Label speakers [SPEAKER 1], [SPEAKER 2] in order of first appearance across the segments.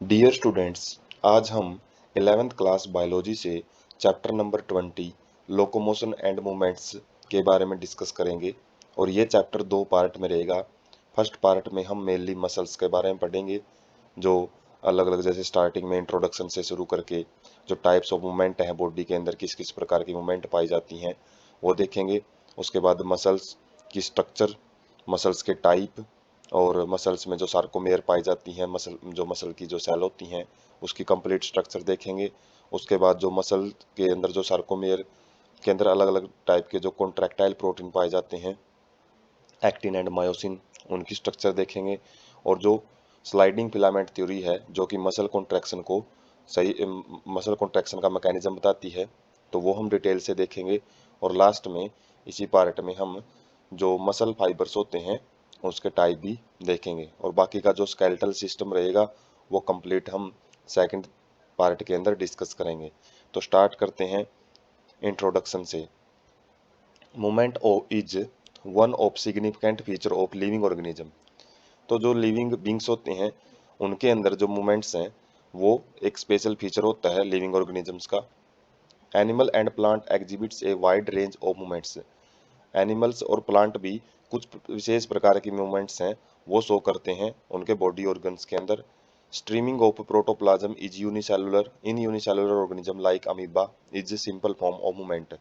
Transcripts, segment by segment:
[SPEAKER 1] Dear students, आज हम 11th class biology से chapter number 20 locomotion and movements के बारे में डिस्कस करेंगे। और ये चैप्टर दो पार्ट में रहेगा। फर्स्ट पार्ट में हम मेनली मसल्स के बारे में पढ़ेंगे, जो अलग अलग जैसे स्टार्टिंग में इंट्रोडक्शन से शुरू करके जो टाइप्स ऑफ मूवमेंट हैं बॉडी के अंदर, किस किस प्रकार की मूवमेंट पाई जाती हैं वो देखेंगे। उसके बाद मसल्स की स्ट्रक्चर, मसल्स के टाइप, और मसल्स में जो सार्कोमेयर पाई जाती हैं, मसल की जो सेल होती हैं उसकी कंप्लीट स्ट्रक्चर देखेंगे। उसके बाद जो मसल के अंदर जो सार्कोमेयर के अंदर अलग अलग टाइप के जो कॉन्ट्रैक्टाइल प्रोटीन पाए जाते हैं, एक्टिन एंड मायोसिन, उनकी स्ट्रक्चर देखेंगे। और जो स्लाइडिंग फिलामेंट थ्योरी है जो कि मसल कॉन्ट्रैक्शन का मैकेनिज्म बताती है, तो वो हम डिटेल से देखेंगे। और लास्ट में इसी पार्ट में हम जो मसल फाइबर्स होते हैं उसके टाइप भी देखेंगे, और बाकी का जो स्केलेटल सिस्टम रहेगा वो कंप्लीट हम सेकंड पार्ट के अंदर डिस्कस करेंगे। तो स्टार्ट करते हैं इंट्रोडक्शन से। Movement is one of significant feature of living organism. तो जो लिविंग बींग्स होते हैं उनके अंदर जो मूवमेंट्स हैं वो एक स्पेशल फीचर होता है लिविंग ऑर्गेनिजम्स का। Animal and plant exhibits a wide range of movements. Animals और प्लांट भी कुछ विशेष प्रकार की मूवमेंट्स हैं वो शो करते हैं उनके बॉडी ऑर्गन्स के अंदर। Streaming of protoplasm is unicellular in unicellular organism like amoeba is simple form of movement.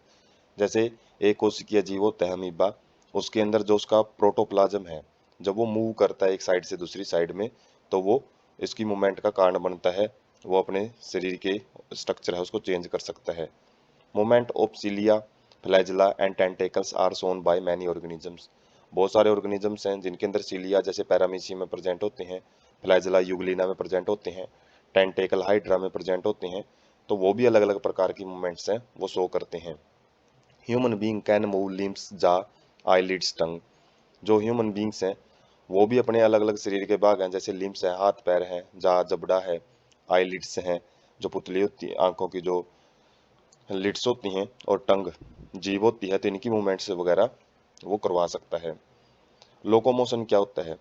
[SPEAKER 1] जैसे एक कोशिकीय जीव होता है अमीबा, उसके अंदर जो उसका प्रोटोप्लाज्म है, जब वो मूव करता है एक साइड से दूसरी साइड में, तो वो इसकी मूवमेंट का कारण बनता है। वो अपने शरीर के स्ट्रक्चर है उसको चेंज कर सकता है। Movement of cilia, flagella and tentacles are shown by many organisms. बहुत सारे ऑर्गेनिजम्स हैं जिनके अंदर सिलिया जैसे पैरामीशियम में प्रेजेंट होते हैं, फ्लैजिला यूग्लिना में प्रेजेंट होते हैं, टेंटेकल हाइड्रा में प्रेजेंट होते हैं। तो वो भी अलग अलग प्रकार की मूवमेंट्स हैं वो शो करते हैं। Human being can move limbs, जा, आईलिड्स, टंग। जो ह्यूमन बींग्स हैं वो भी अपने अलग अलग शरीर के भाग हैं, जैसे लिम्स है, हाथ पैर हैं, जा, जबड़ा है, आईलिड्स हैं जो पुतली होती है आंखों की जो लिड्स होती हैं, और टंग जीभ होती है, तो इनकी मूवमेंट्स वगैरह वो करवा सकता है। लोकोमोशन क्या होता है?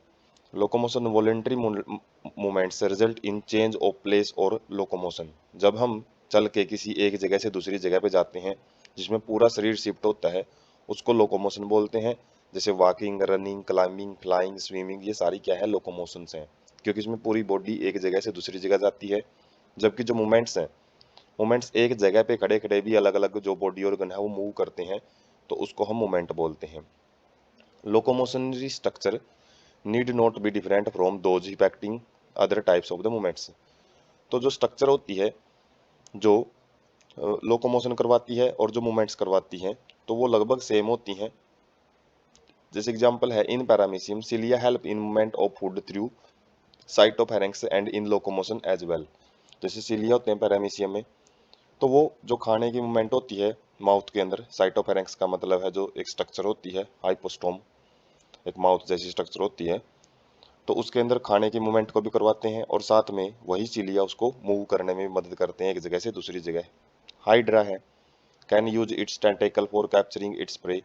[SPEAKER 1] Locomotion voluntary movements result in change of place और लोकोमोशन। जब हम चल के किसी एक जगह से दूसरी जगह पे जाते हैं जिसमें पूरा शरीर शिफ्ट होता है, उसको लोकोमोशन बोलते हैं। जैसे walking, running, climbing, flying, swimming, ये सारी क्या है? लोकोमोशंस हैं, क्योंकि इसमें पूरी बॉडी एक जगह से दूसरी जगह जाती है। जबकि जो मूवमेंट्स हैं, मूवमेंट्स एक जगह पे खड़े खड़े भी अलग अलग जो बॉडी ऑर्गन है वो मूव करते हैं, तो उसको हम मूवमेंट बोलते हैं। Locomotory structure need not be different from those effecting other types of the movements. तो जो स्ट्रक्चर होती है जो लोकोमोशन करवाती है और जो मूवमेंट्स करवाती हैं, तो वो लगभग सेम होती हैं। जैसे एग्जांपल है, in paramecium cilia help in movement of food through cytopharynx and in locomotion as well. जैसे सिलिया होते हैं पैरामीशियम में, तो वो जो खाने की मूवमेंट होती है माउथ के अंदर, साइटोफेरेंक्स का मतलब है जो एक स्ट्रक्चर होती है, हाइपोस्टोम, एक माउथ जैसी स्ट्रक्चर होती है, तो उसके अंदर खाने की मूवमेंट को भी करवाते हैं, और साथ में वही चिलिया उसको मूव करने में भी मदद करते हैं एक जगह से दूसरी जगह। हाइड्रा है, can use it's tentacle for capturing its prey,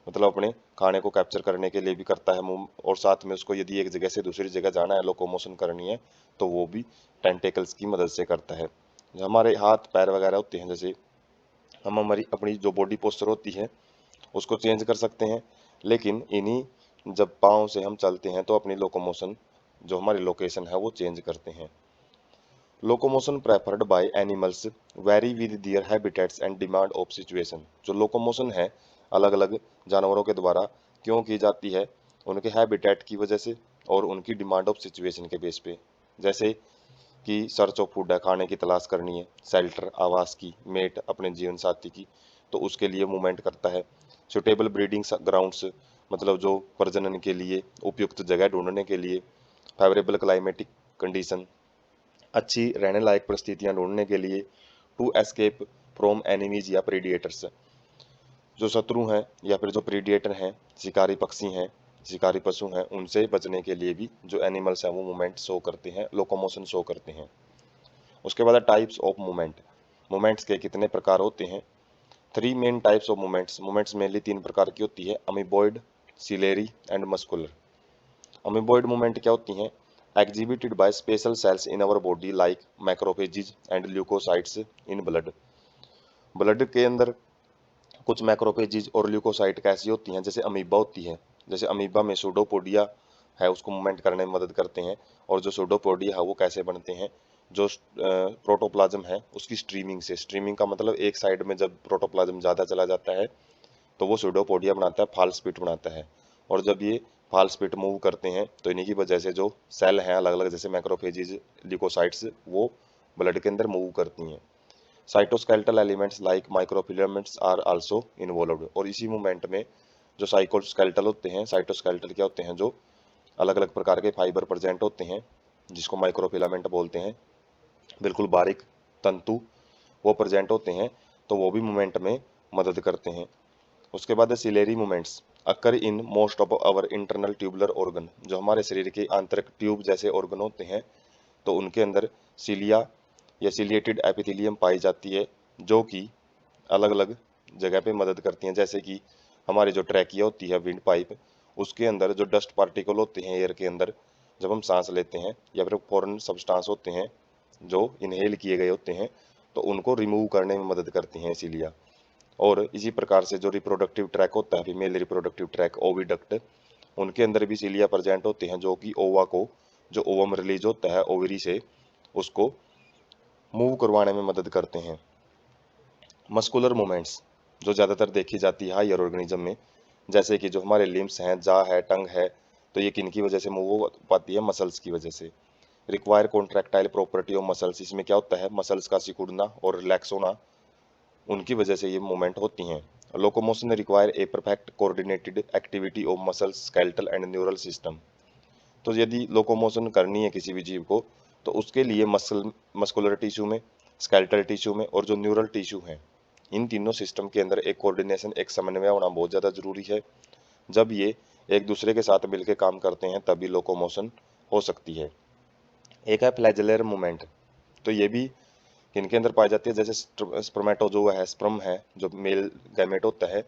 [SPEAKER 1] मतलब अपने खाने को कैप्चर करने के लिए भी करता है मूव, और साथ में उसको यदि एक जगह से दूसरी जगह जाना है, लोकोमोशन करनी है, तो वो भी टेंटेकल्स की मदद से करता है। जो हमारे हाथ पैर वगैरह होते हैं, जैसे हम हमारी अपनी जो बॉडी पोस्चर होती है उसको चेंज कर सकते हैं, लेकिन इन्हीं जब पाँव से हम चलते हैं तो अपनी लोकोमोशन, जो हमारी लोकेशन है वो चेंज करते हैं। Locomotion preferred by animals very with their habitats and demand of situation. जो लोकोमोशन है अलग अलग जानवरों के द्वारा क्यों की जाती है? उनके हैबिटेट की वजह से और उनकी डिमांड ऑफ सिचुएशन के बेस पे। जैसे कि सर्च ऑफ फूड है, खाने की तलाश करनी है, शेल्टर आवास की, मेट अपने जीवन साथी की, तो उसके लिए मूवमेंट करता है। सुटेबल ब्रीडिंग ग्राउंड्स, मतलब जो प्रजनन के लिए उपयुक्त जगह ढूंढने के लिए। फेवरेबल क्लाइमेटिक कंडीशन, अच्छी रहने लायक परिस्थितियां ढूंढने के लिए। टू एस्केप फ्रॉम एनिमीज या प्रीडिएटर्स, जो शत्रु हैं या फिर जो प्रीडिएटर हैं, शिकारी पक्षी हैं, शिकारी पशु हैं, उनसे बचने के लिए भी जो एनिमल्स हैं वो मूवमेंट शो करते हैं, लोकोमोशन शो करते हैं। उसके बाद टाइप्स ऑफ मूवमेंट। मूवमेंट्स के कितने प्रकार होते हैं? Three main types of movements. Movements mainly तीन प्रकार की होती है, amoeboid, ciliary and muscular. Amoeboid movement क्या होती हैं? exhibited by special cells in our body like macrophages and leukocytes in blood। Blood के अंदर कुछ मैक्रोफेजिज और ल्यूकोसाइट कैसी होती हैं, जैसे अमीबा होती है। जैसे अमीबा में सूडोपोडिया है, उसको मूवमेंट करने में मदद करते हैं। और जो सूडोपोडिया है वो कैसे बनते हैं, जो प्रोटोप्लाज्म है उसकी स्ट्रीमिंग से। स्ट्रीमिंग का मतलब एक साइड में जब प्रोटोप्लाज्म ज़्यादा चला जाता है तो वो सूडोपोडिया बनाता है, फॉल्स पिट बनाता है। और जब ये फॉल्स पिट मूव करते हैं तो इन्हीं की वजह से जो सेल हैं अलग अलग, जैसे मैक्रोफेजिज, ल्यूकोसाइट्स, वो ब्लड के अंदर मूव करती हैं। Cytoskeletal elements like microfilaments are also involved. और इसी मूवमेंट में जो साइकोस्केलेटल होते हैं, साइटोस्केलेटल क्या होते हैं, जो अलग अलग प्रकार के फाइबर प्रेजेंट होते हैं जिसको माइक्रोफिलामेंट बोलते हैं, बिल्कुल बारीक तंतु वो प्रेजेंट होते हैं, तो वो भी मूवमेंट में मदद करते हैं। उसके बाद है ciliary movements occur in most of our internal tubular organ. जो हमारे शरीर के आंतरिक ट्यूब जैसे ऑर्गन होते हैं तो उनके अंदर सिलिया या सिलिएटेड एपिथेलियम पाई जाती है, जो कि अलग अलग जगह पे मदद करती हैं। जैसे कि हमारी जो ट्रैकिया होती है, विंड पाइप, उसके अंदर जो डस्ट पार्टिकल होते हैं एयर के अंदर, जब हम सांस लेते हैं, या फिर फॉरेन सब्सटेंस होते हैं जो इनहेल किए गए होते हैं, तो उनको रिमूव करने में मदद करती हैं इसीलिए। और इसी प्रकार से जो रिप्रोडक्टिव ट्रैक होता है, फीमेल रिप्रोडक्टिव ट्रैक, ओविडक्ट, उनके अंदर भी सिलिया प्रेजेंट होते हैं, जो कि ओवा को, जो ओवम रिलीज होता है ओवरी से, उसको मूव करवाने में मदद करते हैं। मस्कुलर मूवमेंट्स जो ज़्यादातर देखी जाती है हायर ऑर्गेनिज्म में, जैसे कि जो हमारे लिम्स हैं, जा है, टंग है, तो ये किन की वजह से मूव हो पाती है, मसल्स की वजह से। Require contractile property of muscles, इसमें क्या होता है, मसल्स का सिकुड़ना और रिलैक्स होना, उनकी वजह से ये मूवमेंट होती हैं। Locomotion require a perfect coordinated activity of muscles, skeletal and neural system. तो यदि लोकोमोशन करनी है किसी भी जीव को, तो उसके लिए मस्कुलर टिश्यू में, स्केलेटल टिश्यू में और जो न्यूरल टिश्यू है, इन तीनों सिस्टम के अंदर एक कोऑर्डिनेशन, एक समन्वय होना बहुत ज़्यादा जरूरी है। जब ये एक दूसरे के साथ मिलकर काम करते हैं तभी लोकोमोशन हो सकती है। एक है फ्लैजेलर मूवमेंट, तो ये भी किनके अंदर पाई जाती है, जैसे स्पर्मेटो जो है, स्पर्म है, जो मेल गैमेट होता है,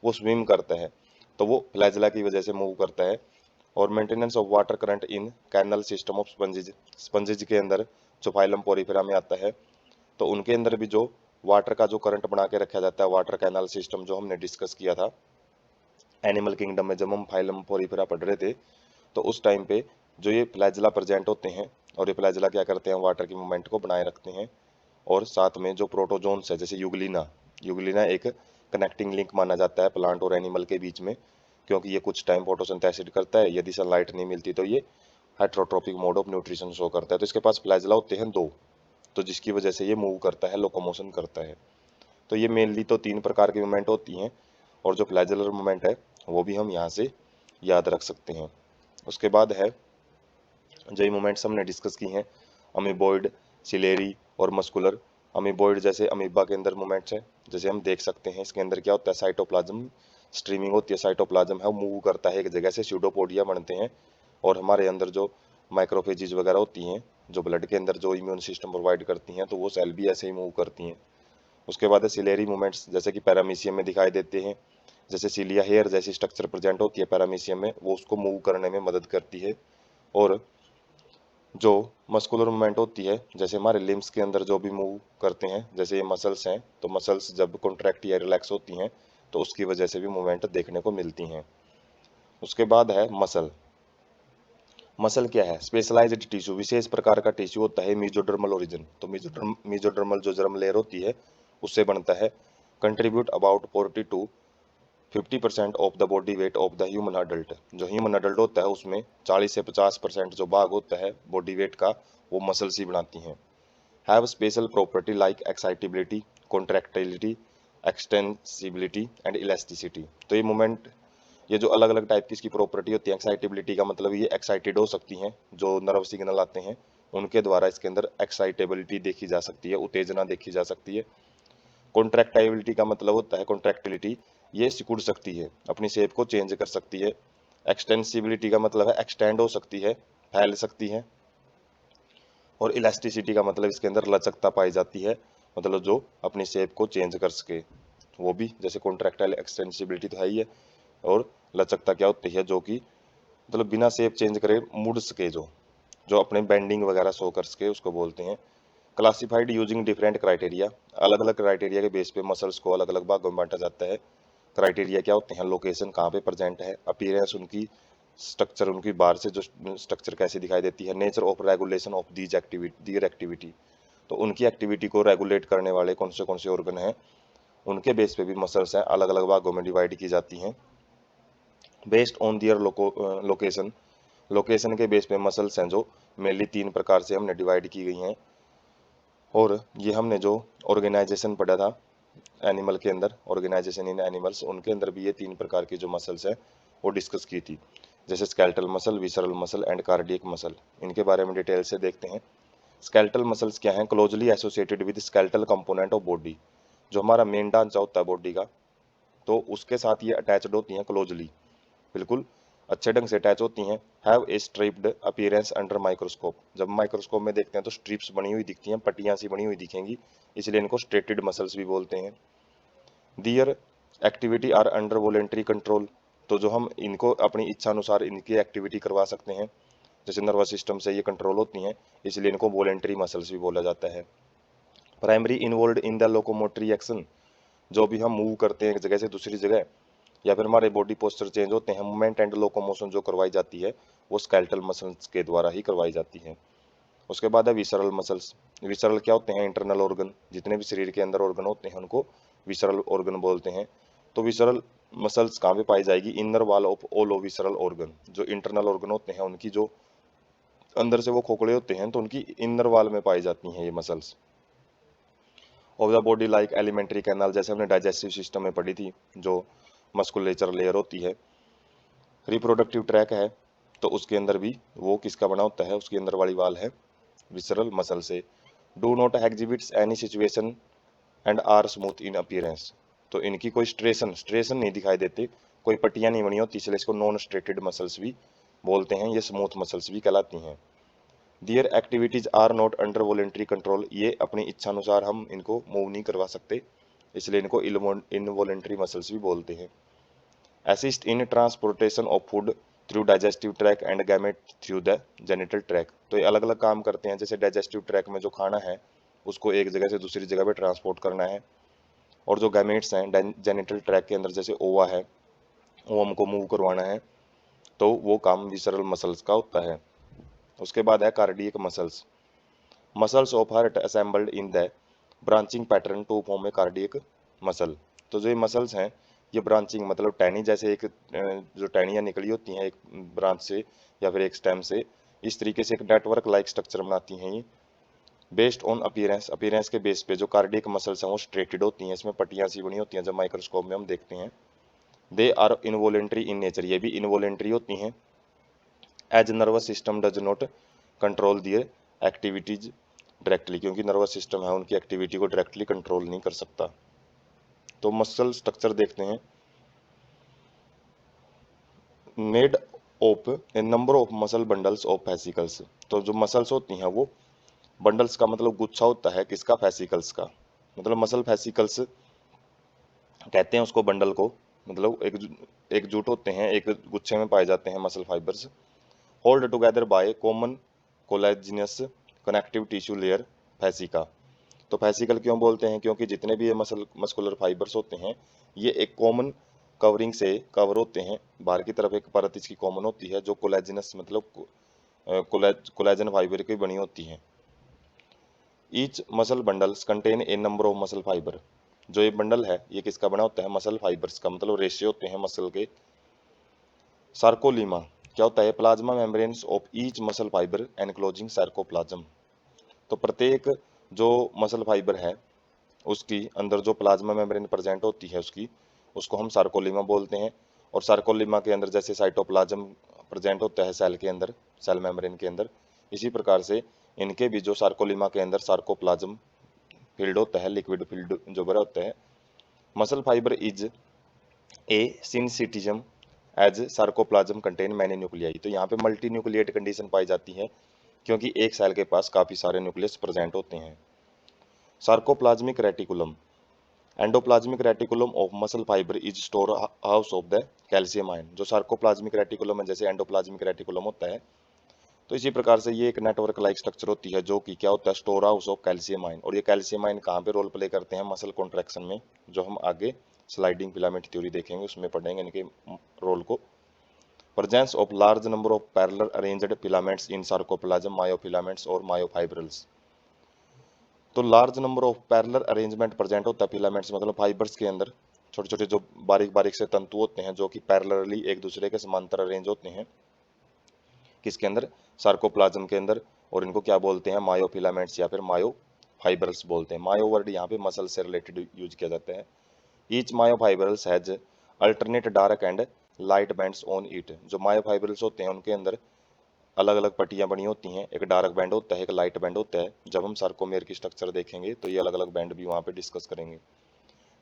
[SPEAKER 1] वो स्विम करता है, तो वो फ्लैजेला की वजह से मूव करता है। और maintenance of water current in canal system of sponges, sponges के अंदर जो फाइलम पोरिफेरा में आता है, तो उनके अंदर भी जो वाटर का जो करंट बना के रखा जाता है, वाटर कैनल सिस्टम, जो हमने डिस्कस किया था एनिमल किंगडम में जब हम फाइलम पोरिफेरा पढ़ रहे थे, तो उस टाइम पे जो ये फ्लैजेला प्रेजेंट होते हैं, और ये फ्लैजेला क्या करते हैं, वाटर की मूवमेंट को बनाए रखते हैं। और साथ में जो प्रोटोजोन्स है, जैसे यूग्लिना, यूग्लिना एक कनेक्टिंग लिंक माना जाता है प्लांट और एनिमल के बीच में, क्योंकि ये कुछ टाइम फोटोसिंथेसिस करता है, यदि सनलाइट नहीं मिलती तो ये heterotrophic mode of nutrition show करता है। तो इसके पास फ्लैजेला होते हैं दो, तो जिसकी वजह से ये मूव करता है, लोकोमोशन करता है। तो ये मेनली तो तीन प्रकार की मूवमेंट होती हैं, और जो फ्लैजेलर मूवमेंट है वो भी हम यहाँ से याद रख सकते हैं। उसके बाद है जो ये मूवमेंट्स हमने डिस्कस की हैं, अमीबॉइड, सिलेरी और मस्कुलर। अमीबॉइड जैसे अमीबा के अंदर मूवमेंट्स है, जैसे हम देख सकते हैं, इसके अंदर क्या होता है, साइटोप्लाज्म स्ट्रीमिंग होती है, साइटोप्लाज्म है वो मूव करता है एक जगह से, स्यूडोपोडिया बनते हैं। और हमारे अंदर जो माइक्रोफेजिज वगैरह होती हैं, जो ब्लड के अंदर जो इम्यून सिस्टम प्रोवाइड करती हैं, तो वो सेल भी ऐसे ही मूव करती हैं। उसके बाद है सिलेरी मूवमेंट्स, जैसे कि पैरामीशियम में दिखाई देते हैं, जैसे सिलिया हेयर जैसी स्ट्रक्चर प्रेजेंट होती है पैरामीशियम में, वो उसको मूव करने में मदद करती है। और जो मस्कुलर मूवमेंट होती है, जैसे हमारे लिम्स के अंदर जो भी मूव करते हैं, जैसे ये मसल्स हैं, तो मसल्स जब कॉन्ट्रैक्ट या रिलैक्स होती हैं तो उसकी वजह से भी मूवमेंट देखने को मिलती हैं। उसके बाद है मसल। मसल क्या है, स्पेशलाइज्ड टिश्यू, विशेष प्रकार का टिश्यू होता है मीजोडर्मल ओरिजिन। तो मीजोडर्मल जो जर्म लेयर होती है उससे बनता है। Contribute about 40 to 50% of the body weight of the human adult. जो ह्यूमन अडल्ट होता है उसमें 40 से 50% जो भाग होता है बॉडी वेट का, वो मसल्स ही बनाती हैं। Have special property like excitability, contractility, extensibility and elasticity. तो ये मूवमेंट, ये जो अलग अलग टाइप की इसकी प्रॉपर्टी होती है, एक्साइटेबिलिटी का मतलब ये एक्साइटेड हो सकती हैं, जो नर्व सिग्नल आते हैं उनके द्वारा इसके अंदर एक्साइटेबिलिटी देखी जा सकती है, उत्तेजना देखी जा सकती है। कॉन्ट्रैक्टाइबिलिटी का मतलब होता है कॉन्ट्रैक्टिलिटी, ये सिकुड़ सकती है, अपनी शेप को चेंज कर सकती है। एक्सटेंसिबिलिटी का मतलब है एक्सटेंड हो सकती है, फैल सकती है। और इलास्टिसिटी का मतलब इसके अंदर लचकता पाई जाती है, मतलब जो अपनी शेप को चेंज कर सके, वो भी जैसे कॉन्ट्रैक्टाइल एक्सटेंसिबिलिटी तो है ही है। और लचकता क्या होती है, जो कि मतलब बिना शेप चेंज करे मुड़ सके, जो जो अपने बेंडिंग वगैरह शो कर सके उसको बोलते हैं। क्लासिफाइड यूजिंग डिफरेंट क्राइटेरिया, अलग अलग क्राइटेरिया के बेस पे मसल्स को अलग अलग भागों में बांटा जाता है। क्राइटेरिया क्या होते हैं? लोकेशन कहाँ पे प्रेजेंट है, अपीयरेंस उनकी, स्ट्रक्चर उनकी बाहर से जो स्ट्रक्चर कैसे दिखाई देती है, nature of regulation of these activity, तो उनकी एक्टिविटी को रेगुलेट करने वाले कौन से ऑर्गन हैं, उनके बेस पे भी मसल्स हैं अलग अलग भागों में डिवाइड की जाती हैं। Based on their location, location के बेस पे मसल्स हैं जो मेनली 3 प्रकार से हमने डिवाइड की गई हैं। और ये हमने जो ऑर्गेनाइजेशन पढ़ा था एनिमल के अंदर, ऑर्गेनाइजेशन इन एनिमल्स, उनके अंदर भी ये 3 प्रकार की जो मसल्स हैं वो डिस्कस की थी, जैसे skeletal muscle, visceral muscle and cardiac muscle. इनके बारे में डिटेल से देखते हैं। स्केलेटल मसल्स क्या हैं? Closely associated with skeletal component of body, जो हमारा मेन ढांचा होता है बॉडी का, तो उसके साथ ये अटैच्ड होती हैं क्लोजली, बिल्कुल अच्छे ढंग से अटैच होती हैं। Have a striped appearance under microscope, जब माइक्रोस्कोप में देखते हैं तो स्ट्रिप्स बनी हुई दिखती हैं, पट्टियां सी बनी हुई दिखेंगी, इसलिए इनको स्ट्रेटेड मसल्स भी बोलते हैं। Their activity are under voluntary control, तो जो हम इनको अपनी इच्छा अनुसार इनकी एक्टिविटी करवा सकते हैं, जैसे नर्वस सिस्टम से ये कंट्रोल होती हैं, इसलिए इनको वॉलेंटरी मसल्स भी बोला जाता है। Primary involve in the locomotory action, जो भी हम मूव करते हैं एक जगह से दूसरी जगह, या फिर हमारे बॉडी पोस्चर चेंज होते हैं, मूवमेंट एंड लोकोमोशन जो करवाई जाती है वो स्केलेटल मसल्स के द्वारा ही करवाई जाती है। उसके बाद है विसरल मसल्स। विसरल क्या होते हैं? इंटरनल ऑर्गन, जितने भी शरीर के अंदर ऑर्गन होते हैं उनको विसरल ऑर्गन बोलते हैं। तो विसरल मसल्स कहाँ पे पाई जाएगी? Inner wall of all visceral organ, जो इंटरनल ऑर्गन होते हैं उनकी जो अंदर से वो खोखले होते हैं तो उनकी इनर वॉल में पाई जाती हैं ये muscles. Of the body like alimentary canal, जैसे हमने डाइजेस्टिव सिस्टम में पढ़ी थी, जो मस्कुलेचर लेयर होती है। रिप्रोडक्टिव ट्रैक है तो उसके अंदर भी वो किसका बना होता है? उसके अंदर वाली वाल है विसरल मसल से। Do not exhibits any situation and are smooth in appearance, तो इनकी कोई स्ट्रेसन नहीं दिखाई देते, कोई पट्टियां नहीं बनी होती, इसलिए इसको नॉन स्ट्रेटेड मसल्स भी बोलते हैं, ये स्मूथ मसल्स भी कहलाती हैं। Their activities are not under voluntary control, ये अपनी इच्छा अनुसार हम इनको मूव नहीं करवा सकते, इसलिए इनको इनवॉलेंट्री मसल्स भी बोलते हैं। Assist in transportation of food through digestive track and gamete through the genital track, तो ये अलग अलग काम करते हैं, जैसे डाइजेस्टिव ट्रैक में जो खाना है उसको एक जगह से दूसरी जगह पे ट्रांसपोर्ट करना है, और जो गैमेट्स हैं जेनिटल ट्रैक के अंदर जैसे ओवा है, ओवम को मूव करवाना है, तो वो काम विसरल मसल्स का होता है। उसके बाद है cardiac muscles. Muscles of heart assembled in the branching pattern to form a cardiac muscle, तो जो ये मसल्स हैं ये ब्रांचिंग मतलब टहनी जैसे एक जो टहनियाँ निकली होती हैं एक ब्रांच से या फिर एक स्टेम से, इस तरीके से एक नेटवर्क लाइक स्ट्रक्चर बनाती हैं ये। बेस्ड ऑन अपीयरेंस, अपीयरेंस के बेस पे जो कार्डियक मसल्स हैं वो स्ट्रेटेड होती हैं, इसमें पट्टियाँ सी बनी होती हैं, जब माइक्रोस्कोप में हम देखते हैं। They are involuntary in nature, ये भी इनवॉलेंट्री होती हैं, as nervous system does not control their activities directly, क्योंकि नर्वस सिस्टम है उनकी एक्टिविटी को डायरेक्टली कंट्रोल नहीं कर सकता। तो मसल स्ट्रक्चर देखते हैं। Made of A number of muscle bundles of fascicles, तो जो मसल्स होती हैं वो बंडल्स का मतलब गुच्छा होता है किसका? फेसिकल्स का, मतलब मसल फेसिकल्स कहते हैं उसको बंडल को, मतलब एकजुट होते हैं, एक गुच्छे में पाए जाते हैं muscle fibres. Hold together by common collagenous connective tissue layer fascia, तो फेसिकल क्यों बोलते हैं? क्योंकि जितने भी ये मस्कुलर फाइबर्स होते हैं ये एक कॉमन कवरिंग से कवर होते हैं, बाहर की तरफ एक परत इसकी कॉमन होती है जो कोलेजिनस मतलब कोलेजन फाइबर की बनी होती है। Each muscle bundles contain a number of muscle fibre, जो ये बंडल है ये किसका बना होता है? मसल फाइबर्स का, मतलब रेशे होते हैं मसल के। सार्कोलीमा क्या होता है? Plasma membranes of each muscle fibre enclosing sarcoplasm, तो प्रत्येक जो मसल फाइबर है उसकी अंदर जो प्लाज्मा मेम्ब्रेन प्रेजेंट होती है उसको हम सार्कोलीमा बोलते हैं। और सार्कोलीमा के अंदर जैसे साइटोप्लाज्म प्रेजेंट होता है सेल के अंदर, सेल मेम्ब्रेन के अंदर, इसी प्रकार से इनके भी जो सार्कोलीमा के अंदर सार्कोप्लाज्म फील्ड होता है, लिक्विड फील्ड जो भरा होता है। Muscle fibre is a syncytium as sarcoplasm contain many nuclei, तो यहाँ पे मल्टी न्यूक्लिएट कंडीशन पाई जाती है क्योंकि एक सेल के पास काफी सारे न्यूक्लियस प्रेजेंट होते हैं। Sarcoplasmic reticulum, endoplasmic reticulum of muscle fibre is store house of the calcium ion, जो सार्कोप्लाज्मिक रेटिकुलम है जैसे एंडोप्लाज्मिक रेटिकुलम होता है तो इसी प्रकार से ये एक नेटवर्क लाइक स्ट्रक्चर होती है जो कि क्या होता है, store house of calcium ion. और ये कैल्शियम आयन कहाँ पे रोल प्ले करते हैं, मसल कॉन्ट्रैक्शन में, जो हम आगे स्लाइडिंग फिलामेंट थ्योरी देखेंगे उसमें पढ़ेंगे इनके रोल को। Presence of large number of parallel arranged filaments in sarcoplasm, myofilaments और मायोफाइब्रिल्स। तो large number of parallel arrangement present होता है फिलामेंट्स मतलब फाइबर्स के अंदर, छोटे छोटे जो बारीक बारीक से तंतु होते हैं जो कि पैरेलली एक दूसरे के समांतर अरेंज होते हैं, किसके अंदर, सार्कोप्लाज्म के अंदर। और इनको क्या बोलते हैं, मायोफिलामेंट्स या फिर मायोफाइब्रल्स बोलते हैं। मायो वर्ड यहाँ पे मसल से रिलेटेड यूज किया जाता है। Each myofibrils has alternate dark and light bands on it. जो मायोफाइब्रल्स होते हैं उनके अंदर अलग अलग पट्टियां बनी होती हैं, एक डार्क बैंड होता है, एक लाइट बैंड होता है। जब हम सार्कोमेयर की स्ट्रक्चर देखेंगे तो ये अलग अलग बैंड भी वहाँ पे डिस्कस करेंगे।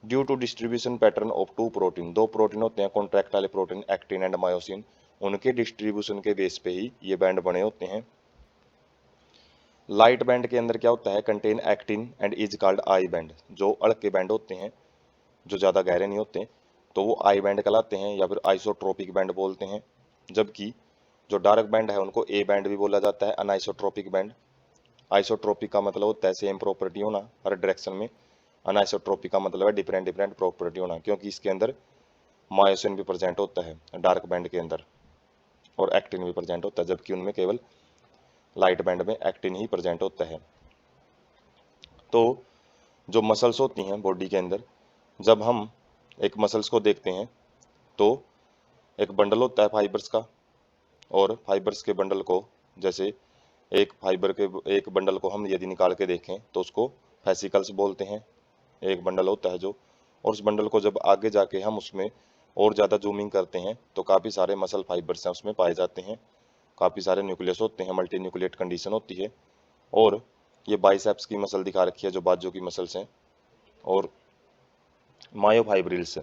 [SPEAKER 1] Due to distribution pattern of two protein, दो प्रोटीन होते हैं कॉन्ट्रैक्ट वाले प्रोटीन, एक्टिन एंड मायोसिन, उनके डिस्ट्रीब्यूशन के बेस पे ही ये बैंड बने होते हैं। लाइट बैंड के अंदर क्या होता है, contain actin and is called I band. जो अड़ के बैंड होते हैं जो ज़्यादा गहरे नहीं होते तो वो आई बैंड कहलाते हैं या फिर आइसोट्रोपिक बैंड बोलते हैं। जबकि जो डार्क बैंड है उनको ए बैंड भी बोला जाता है, अनआइसोट्रोपिक बैंड। आइसोट्रोपिक का मतलब होता है सेम प्रॉपर्टी होना हर डायरेक्शन में, अनआइसोट्रोपिक का मतलब है डिफरेंट डिफरेंट प्रॉपर्टी होना, क्योंकि इसके अंदर मायोसिन भी प्रेजेंट होता है डार्क बैंड के अंदर और एक्टिन भी प्रेजेंट होता है, जबकि उनमें केवल लाइट बैंड में एक्टिन ही प्रेजेंट होता है। तो जो मसल्स होती हैं बॉडी के अंदर, जब हम एक मसल्स को देखते हैं तो एक बंडल होता है फाइबर्स का, और फाइबर्स के बंडल को, जैसे एक बंडल को हम यदि निकाल के देखें तो उसको फेसिकल्स बोलते हैं, एक बंडल होता है जो। और उस बंडल को जब आगे जाके हम उसमें और ज़्यादा जूमिंग करते हैं तो काफ़ी सारे मसल फाइबर्स हैं उसमें पाए जाते हैं, काफ़ी सारे न्यूक्लियस होते हैं, मल्टी न्यूक्लिएट कंडीशन होती है। और ये बाइसेप्स की मसल दिखा रखी है जो बाजू की मसल्स हैं। और मायोफाइब्रिल्स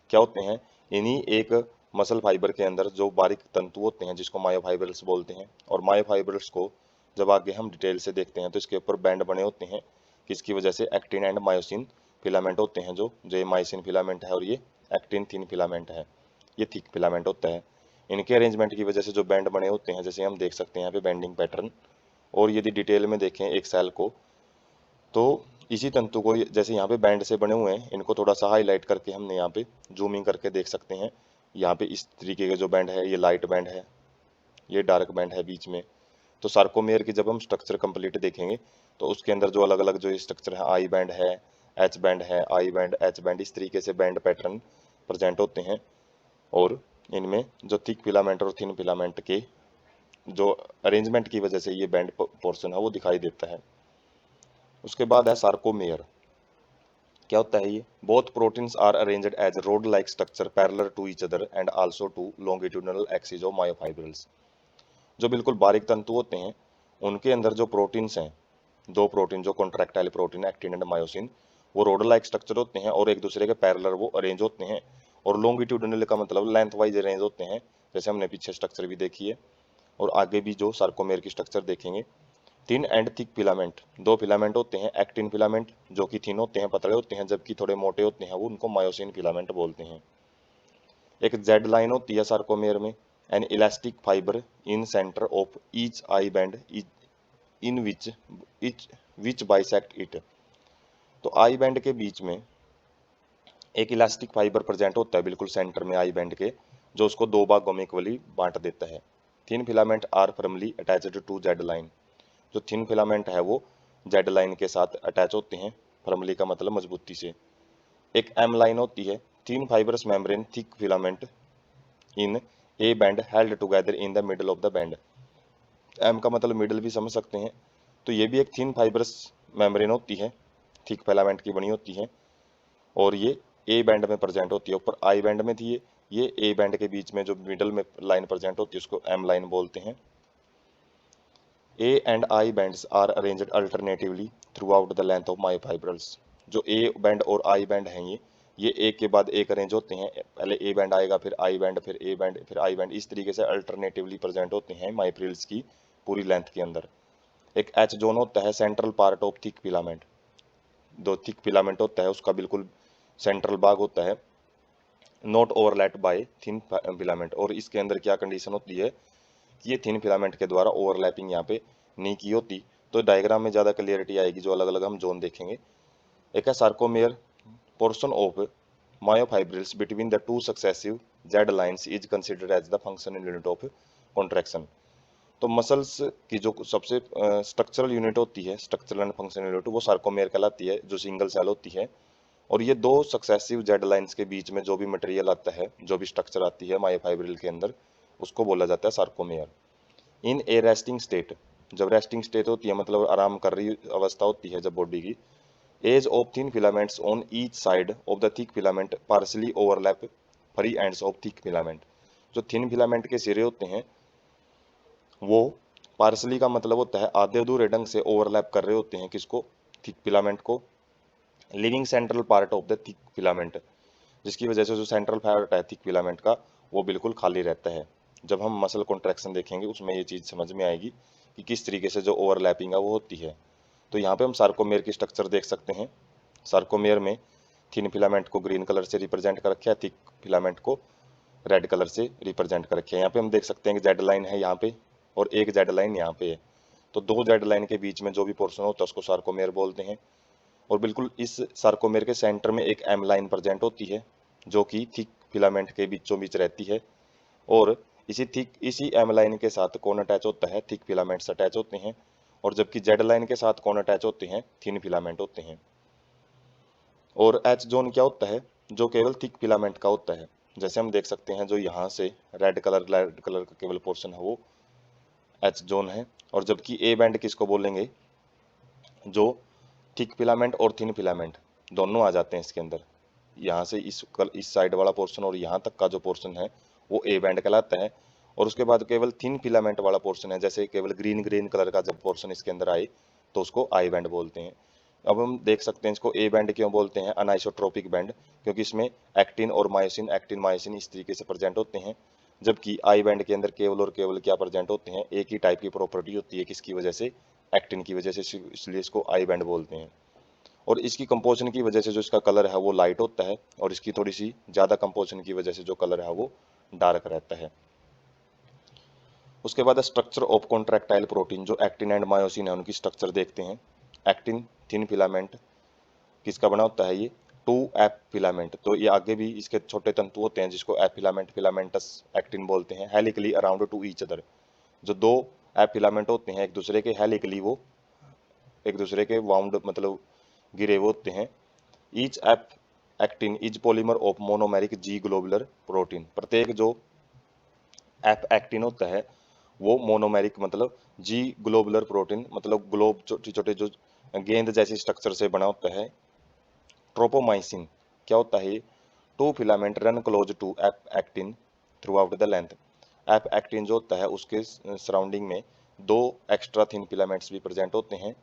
[SPEAKER 1] क्या होते हैं, इन्हीं एक मसल फाइबर के अंदर जो बारीक तंतु होते हैं जिसको मायोफाइब्रिल्स बोलते हैं। और मायोफाइब्रिल्स को जब आगे हम डिटेल से देखते हैं तो इसके ऊपर बैंड बने होते हैं, किसकी वजह से, एक्टिन एंड मायोसिन फिलामेंट होते हैं। जो ये मायोसिन फिलामेंट है और ये एक्टिन थिन फिलामेंट है, ये थिक फिलामेंट होता है। इनके अरेंजमेंट की वजह से जो बैंड बने होते हैं, जैसे हम देख सकते हैं यहाँ पे बैंडिंग पैटर्न। और यदि डिटेल में देखें एक सेल को तो इसी तंतु को जैसे यहाँ पे बैंड से बने हुए हैं, इनको थोड़ा सा हाईलाइट करके हमने यहाँ पे जूमिंग करके देख सकते हैं। यहाँ पे इस तरीके का जो बैंड है ये लाइट बैंड है, ये डार्क बैंड है बीच में। तो सार्कोमेयर की जब हम स्ट्रक्चर कंप्लीट देखेंगे तो उसके अंदर जो अलग अलग जो स्ट्रक्चर है, आई बैंड है, एच बैंड है, आई बैंड, एच बैंड, इस तरीके से बैंड पैटर्न प्रेजेंट होते हैं। और इनमें जो थिक फिलामेंट और थिन फिलामेंट के जो अरेंजमेंट की वजह से ये बैंड पोर्शन है वो दिखाई देता है। उसके बाद है सार्कोमेयर। क्या होता है ये, both proteins are arranged as rod like structure parallel to each other and also to longitudinal axis of myofibrils. जो बिल्कुल बारीक तंतु होते हैं उनके अंदर जो प्रोटीन्स हैं, दो प्रोटीन जो contractile protein actin and myosin, वो रोड लाइक स्ट्रक्चर होते हैं और एक दूसरे के पैरेलल वो अरेंज होते हैं। और लॉन्गिट्यूडिनल का मतलब लेंथ वाइज अरेंज होते हैं, जैसे हमने पीछे स्ट्रक्चर भी देखी है और आगे भी जो सार्कोमेयर की स्ट्रक्चर देखेंगे। थिन एंड थिक फिलामेंट, दो फिलामेंट होते हैं, एक्टिन फिलामेंट जो कि थिन होते हैं, पतले होते हैं, जबकि थोड़े मोटे होते हैं वो उनको मायोसिन फिलामेंट बोलते हैं। एक जेड लाइन होती है सार्कोमेयर में, N elastic fibre in centre of each I band in which bisect it. तो आई बैंड के बीच में एक इलास्टिक फाइबर प्रेजेंट होता है बिल्कुल सेंटर में आई बैंड के, जो उसको दो भागों में इक्वली बांट देता है। Thin filament are firmly attached to Z line, जो थिन फिलामेंट है वो जेड लाइन के साथ अटैच होते हैं, फर्मली का मतलब मजबूती से। एक एम लाइन होती है, thin fibrous membrane thick filament in A band held together in the middle of the band. M का मतलब मिडल भी समझ सकते हैं। तो ये भी एक थिन फाइबरस मेम्ब्रेन होती है, थिक फिलामेंट की बनी होती है और ये ए बैंड में प्रेजेंट होती है। ऊपर आई बैंड में थी ये ए बैंड के बीच में जो मिडल में लाइन प्रेजेंट होती है उसको एम लाइन बोलते हैं। A and I bands are arranged alternatively throughout the length of myofibrils। जो A बैंड और I बैंड हैं ये एक के बाद एक अरेंज होते हैं, पहले A बैंड आएगा फिर I बैंड फिर A बैंड फिर I बैंड, इस तरीके से अल्टरनेटिवली प्रेजेंट होते हैं मायोफिब्रिल्स की पूरी लेंथ के अंदर। एक H जोन होता है central part of thick filament, दो थिक फिलामेंट होता है उसका बिल्कुल सेंट्रल भाग होता है, not overlap bye thin filament. और इसके अंदर क्या कंडीशन होती है ये थिन फिलामेंट के द्वारा ओवरलैपिंग यहाँ पे नहीं की होती। तो डायग्राम में ज़्यादा क्लियरिटी आएगी जो अलग अलग हम जोन देखेंगे। एक है sarcomere, portion of myofibrils between the two successive Z lines is considered as the functional unit of contraction. तो मसल्स की जो सबसे स्ट्रक्चरल यूनिट होती है, स्ट्रक्चरल एंड फंक्शनल यूनिट, वो सार्कोमेयर कहलाती है, जो सिंगल सेल होती है। और ये दो सक्सेसिव जेड लाइन्स के बीच में जो भी मटेरियल आता है, जो भी स्ट्रक्चर आती है मायोफाइब्रिल के अंदर, उसको बोला जाता है सार्कोमेयर। इन ए रेस्टिंग स्टेट, जब रेस्टिंग स्टेट होती है मतलब आराम कर रही अवस्था होती है जब बॉडी की, edge of thin filaments on each side of the thick filament partly overlap free ends of thick filament. जो थिन फिलामेंट के सिरे होते हैं वो पार्सली का मतलब होता है आधे अधूरे ढंग से ओवरलैप कर रहे होते हैं, किसको, थिक फिलामेंट को, living central part of the thick filament, जिसकी वजह से जो सेंट्रल पार्ट है थिक फिलामेंट का वो बिल्कुल खाली रहता है। जब हम मसल कॉन्ट्रैक्शन देखेंगे उसमें ये चीज़ समझ में आएगी कि किस तरीके से जो ओवरलैपिंग है वो होती है। तो यहाँ पे हम सार्कोमेयर की स्ट्रक्चर देख सकते हैं। सार्कोमेयर में थिन फिलामेंट को ग्रीन कलर से रिप्रेजेंट कर रखा है, थिक फिलामेंट को रेड कलर से रिप्रेजेंट कर रखे हैं। यहाँ पे हम देख सकते हैं कि जेड लाइन है यहाँ पे और एक जेड लाइन यहाँ पे है। तो दो जेड लाइन के बीच में जो भी पोर्शन होता है उसको सार्कोमेयर बोलते हैं। और बिल्कुल इस सार्कोमेयर के सेंटर में एक एम लाइन प्रेजेंट होती है जो कि थिक फिलामेंट के बीचों बीच रहती है। और इसी एम लाइन के साथ कौन अटैच होता है, थिक फिलामेंट्स अटैच होते हैं। और जबकि जेड लाइन के साथ कौन अटैच होते हैं, थिन फिलामेंट होते हैं। और एच जोन क्या होता है, जो केवल थिक फिलामेंट का होता है। जैसे हम देख सकते हैं जो यहाँ से रेड कलर का केवल पोर्शन है वो एच जोन है। और जबकि ए बैंड किसको बोलेंगे, जो थिक फिलामेंट और थिन फिलामेंट दोनों आ जाते हैं इसके अंदर। यहाँ से इस साइड वाला पोर्शन और यहाँ तक का जो पोर्शन है वो ए बैंड कहलाता है। और उसके बाद केवल थिन फिलामेंट वाला पोर्शन है, जैसे केवल ग्रीन ग्रीन कलर का जब पोर्शन इसके अंदर आए तो उसको आई बैंड बोलते हैं। अब हम देख सकते हैं इसको ए बैंड क्यों बोलते हैं, अनाइसोट्रोपिक बैंड, क्योंकि इसमें एक्टिन और मायोसिन, एक्टिन मायोसिन इस तरीके से प्रेजेंट होते हैं। जबकि आई बैंड के अंदर केवल और केवल क्या प्रेजेंट होते हैं, एक ही टाइप की प्रॉपर्टी होती है, किसकी वजह से, एक्टिन की वजह से, इसलिए इसको आई बैंड बोलते हैं। और इसकी कंपोजिशन की वजह से जो इसका कलर है वो लाइट होता है और इसकी थोड़ी सी ज़्यादा कंपोजिशन की वजह से जो कलर है वो डार्क रहता है। उसके बाद स्ट्रक्चर ऑफ कॉन्ट्रैक्टाइल प्रोटीन, जो एक्टिन एंड मायोसिन है उनकी स्ट्रक्चर देखते हैं। एक्टिन थिन फिलामेंट किसका बना होता है, ये 2F फिलामेंट। तो ये आगे भी इसके छोटे तंतु होते हैं जिसको एफ फिलामेंट, फिलामेंटस एक्टिन बोलते हैं, helically around two each other. जो दो एफ फिलामेंट होते हैं एक दूसरे के हेलिकली, वो एक दूसरे के वाउंड मतलब गिरे हुए होते हैं। Each F actin is polymer of monomeric ji globular protein. प्रत्येक जो एफ एक्टिन होता है वो मोनोमेरिक मतलब जी ग्लोबुलर प्रोटीन मतलब ग्लोब छोटे छोटे जो गेंद जैसी स्ट्रक्चर से बना होता है। ट्रोपोमाइसिन क्या होता है, two filament run close to F actin throughout the length. F actin जो होता है उसके सराउंडिंग में दो एक्स्ट्रा थिन फिलामेंट्स भी प्रेजेंट होते हैं,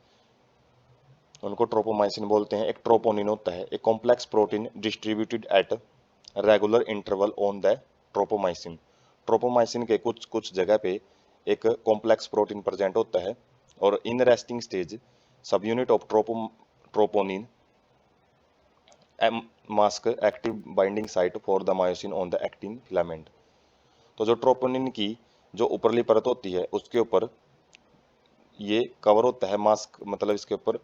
[SPEAKER 1] उनको ट्रोपोमाइसिन बोलते हैं। एक ट्रोपोनिन होता है, एक complex protein distributed at regular interval on the ट्रोपोमाइसिन। ट्रोपोमाइसिन के कुछ कुछ जगह पे एक कॉम्प्लेक्स प्रोटीन प्रेजेंट होता है। और इन रेस्टिंग स्टेज सब unit of troponin mask active binding site for the myosin on the actin filament. तो जो ट्रोपोनिन की जो ऊपरली परत होती है उसके ऊपर ये कवर होता है, मास्क मतलब इसके ऊपर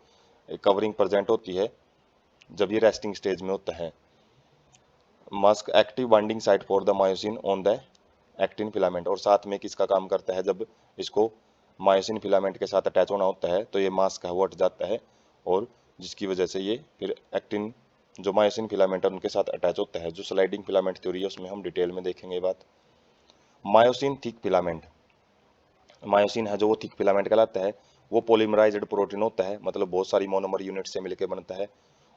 [SPEAKER 1] कवरिंग प्रेजेंट होती है जब ये रेस्टिंग स्टेज में होता है। Mask active binding site for the myosin on the actin filament. और साथ में किसका काम करता है, जब इसको मायोसिन फिलामेंट के साथ अटैच होना होता है तो ये मास्क है वो हट जाता है और जिसकी वजह से ये फिर एक्टिन जो मायोसिन फिलामेंट है उनके साथ अटैच होता है। जो स्लाइडिंग फिलामेंट थ्योरी है उसमें हम डिटेल में देखेंगे बात। मायोसिन थिक फिलामेंट, मायोसिन है जो वो थिक फिलामेंट कहलाता है, वो पॉलीमराइज्ड प्रोटीन होता है मतलब बहुत सारी मोनोमर यूनिट से मिलकर बनता है।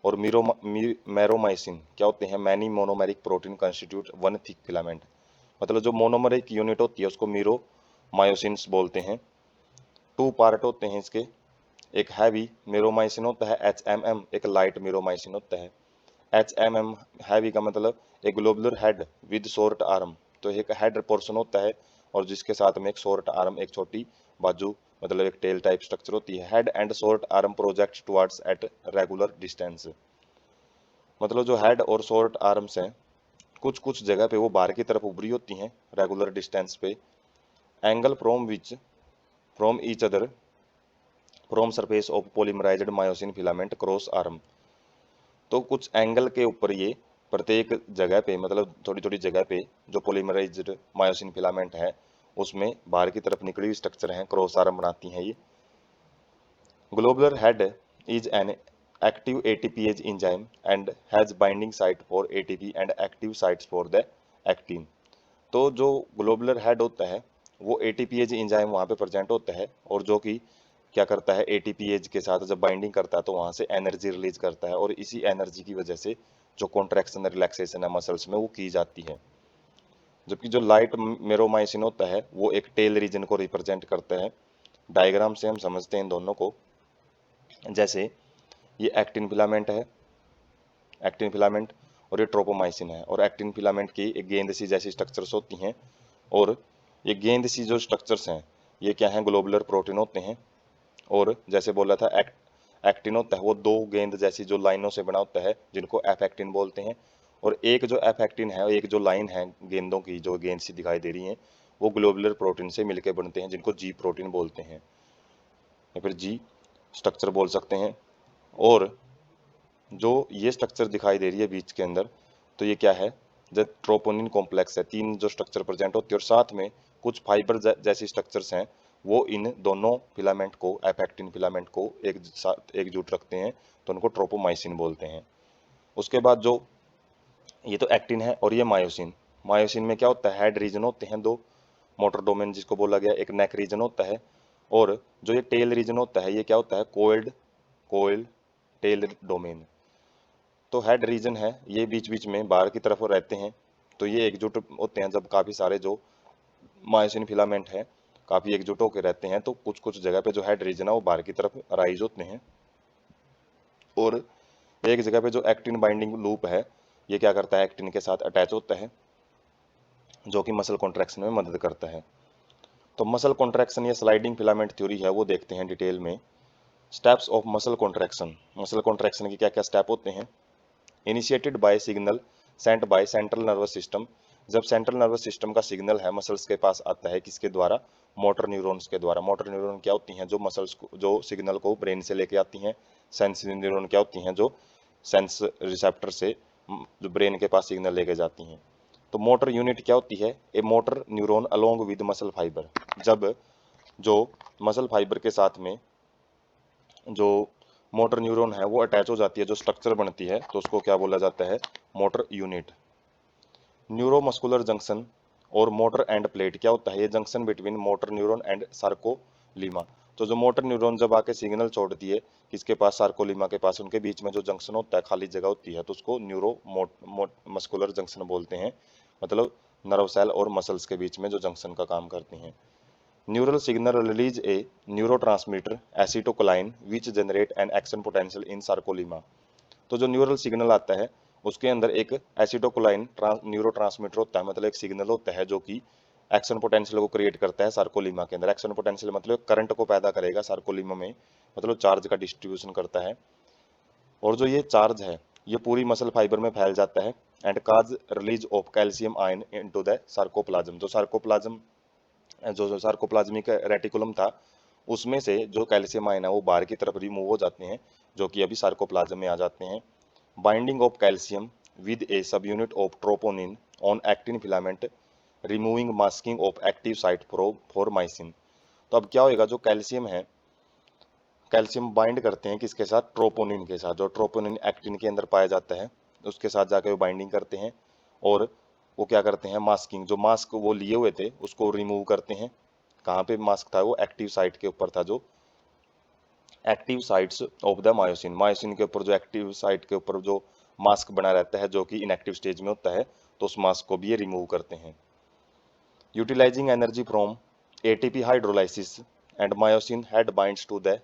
[SPEAKER 1] और मैरोमाइसिन क्या होते हैं, many monomeric protein constitute one thick filament. मतलब जो मोनोमरिक यूनिट होती है उसको मीरो मायोसिन्स बोलते हैं। टू पार्ट होते हैं इसके, एक हैवी मीरोमाइसिन होता है HMM, एक लाइट मीरोमाइसिन होता है। HMM हैवी का मतलब एक globular head with short arm. तो एक हेड पोर्शन होता है और जिसके साथ में एक शॉर्ट आर्म, एक छोटी बाजू मतलब एक टेल टाइप स्ट्रक्चर होती है। Head and short arm project towards at regular distance. मतलब जो हेड और शॉर्ट आर्म्स हैं कुछ कुछ जगह पे वो बाहर की तरफ उभरी होती हैं रेगुलर डिस्टेंस पे। Angle from each other from surface of polymerized myosin filament cross arm. तो कुछ एंगल के ऊपर ये प्रत्येक जगह पे, मतलब थोड़ी थोड़ी जगह पे जो पॉलीमराइज्ड मायोसिन फिलामेंट है उसमें बाहर की तरफ निकली हुई स्ट्रक्चर है, क्रॉस आर्म बनाती हैं ये। Globular head is an active ATPase enzyme and has binding site for ATP and active sites for the actin। तो जो ग्लोबुलर हेड होता है वो ATPase एंजाइम वहाँ पे प्रेजेंट होता है, और जो कि क्या करता है, ATPase के साथ जब बाइंडिंग करता है तो वहाँ से एनर्जी रिलीज करता है, और इसी एनर्जी की वजह से जो कॉन्ट्रैक्शन रिलैक्सेशन है मसल्स में वो की जाती है। जबकि जो लाइट मेरोमाइसिन होता है वो एक टेल रीजन को रिप्रेजेंट करता है। डायग्राम से हम समझते हैं इन दोनों को। जैसे ये एक्टिन फिलामेंट है, एक्टिन फिलामेंट, और ये ट्रोपोमाइसिन है, और एक्टिन फिलामेंट की एक गेंद सी जैसी स्ट्रक्चर्स होती हैं, और ये गेंद सी जो स्ट्रक्चर्स हैं ये क्या हैं, ग्लोबुलर प्रोटीन होते हैं। और जैसे बोला था एक्टिन होता है वो दो गेंद जैसी जो लाइनों से बना होता है जिनको एफ एक्टिन बोलते हैं, और एक जो एफ एक्टिन है, एक जो लाइन है गेंदों की जो गेंद सी दिखाई दे रही है वो ग्लोबुलर प्रोटीन से मिलकर बनते हैं जिनको जी प्रोटीन बोलते हैं, या फिर जी स्ट्रक्चर बोल सकते हैं। और जो ये स्ट्रक्चर दिखाई दे रही है बीच के अंदर, तो ये क्या है, जब ट्रोपोनिन कॉम्प्लेक्स है, तीन जो स्ट्रक्चर प्रेजेंट होती है, और साथ में कुछ फाइबर जैसी स्ट्रक्चर्स हैं वो इन दोनों फिलामेंट को, एपेक्टिन फिलामेंट को एक साथ एकजुट रखते हैं, तो उनको ट्रोपोमाइसिन बोलते हैं। उसके बाद जो ये तो एक्टिन है, और ये मायोसिन। मायोसिन में क्या होता है, हेड रीजन होते हैं दो, मोटर डोमेन जिसको बोला गया, एक नेक रीजन होता है, और जो ये टेल रीजन होता है ये क्या होता है, कोइल्ड टेल डोमेन। तो हेड रीजन है ये बीच बीच में बाहर की तरफ रहते हैं, तो ये एकजुट होते हैं जब काफ़ी सारे जो मायोसिन फिलामेंट है काफ़ी एकजुट होकर रहते हैं, तो कुछ कुछ जगह पे जो हेड रीजन है वो बाहर की तरफ राइज होते हैं। और एक जगह पे जो एक्टिन बाइंडिंग लूप है ये क्या करता है, एक्टिन के साथ अटैच होता है, जो कि मसल कॉन्ट्रैक्शन में मदद करता है। तो मसल कॉन्ट्रैक्शन या स्लाइडिंग फिलामेंट थ्योरी है वो देखते हैं डिटेल में। स्टेप्स ऑफ मसल कॉन्ट्रैक्शन के क्या क्या स्टेप होते हैं। Initiated buy signal sent by central nervous system. जब सेंट्रल नर्वस सिस्टम का सिग्नल है मसल्स के पास आता है, किसके द्वारा, मोटर न्यूरॉन्स के द्वारा। मोटर न्यूरॉन क्या होती हैं, जो मसल्स को, जो सिग्नल को ब्रेन से लेके आती हैं। सेंस न्यूरॉन क्या होती हैं, जो सेंस रिसेप्टर से जो ब्रेन के पास सिग्नल लेके जाती हैं। तो मोटर यूनिट क्या होती है, a motor neuron along with muscle fibre. जब जो मसल फाइबर के साथ में जो मोटर न्यूरॉन है वो अटैच हो जाती है, जो स्ट्रक्चर बनती है, तो उसको क्या बोला जाता है, मोटर यूनिट। न्यूरोमस्कुलर जंक्शन और मोटर एंड प्लेट क्या होता है, ये junction between motor neuron and सार्कोलीमा। तो जो मोटर न्यूरॉन जब आके सिग्नल छोड़ती है किसके पास, सार्कोलीमा के पास, उनके बीच में जो जंक्शन होता है, खाली जगह होती है, तो उसको मस्कुलर जंक्शन बोलते हैं। मतलब नर्व सेल और मसल्स के बीच में जो जंक्शन का काम करते हैं। Neural signal release a neurotransmitter acetylcholine which generate an action potential in sarcolemma. तो जो न्यूरल सिग्नल आता है उसके अंदर एक एसिटोकोलाइन न्यूरो ट्रांसमीटर होता है, मतलब एक सिग्नल होता है जो कि एक्शन पोटेंशियल को क्रिएट करता है सार्कोलीमा के अंदर। एक्शन पोटेंशियल मतलब करंट को पैदा करेगा सार्कोलीमा में, मतलब चार्ज का डिस्ट्रीब्यूशन करता है। और जो ये चार्ज है ये पूरी मसल फाइबर में फैल जाता है and cause release of calcium ion into the sarcoplasm. जो सार्कोप्लाज्मिक रेटिकुलम था उसमें से जो कैल्शियम आयन है वो बाहर की तरफ रिमूव हो जाते हैं, जो कि अभी सार्कोप्लाज्म में आ जाते हैं। Binding of calcium with a subunit of troponin on actin filament removing masking of active site for myosin. तो अब क्या होएगा, जो कैल्शियम है, कैल्शियम बाइंड करते हैं किसके साथ, ट्रोपोनिन के साथ। जो ट्रोपोनिन एक्टिन के अंदर पाया जाता है उसके साथ जाकर वो बाइंडिंग करते हैं, और वो क्या करते हैं, मास्किंग, जो मास्क वो लिए हुए थे उसको रिमूव करते हैं। कहाँ पे मास्क था, वो एक्टिव साइट के ऊपर था, जो active sites of the myosin. Myosin के ऊपर जो एक्टिव साइट के ऊपर जो मास्क बना रहता है जो कि इनएक्टिव स्टेज में होता है, तो उस मास्क को भी ये रिमूव करते हैं। Utilising energy from ATP hydrolysis and myosin head binds to the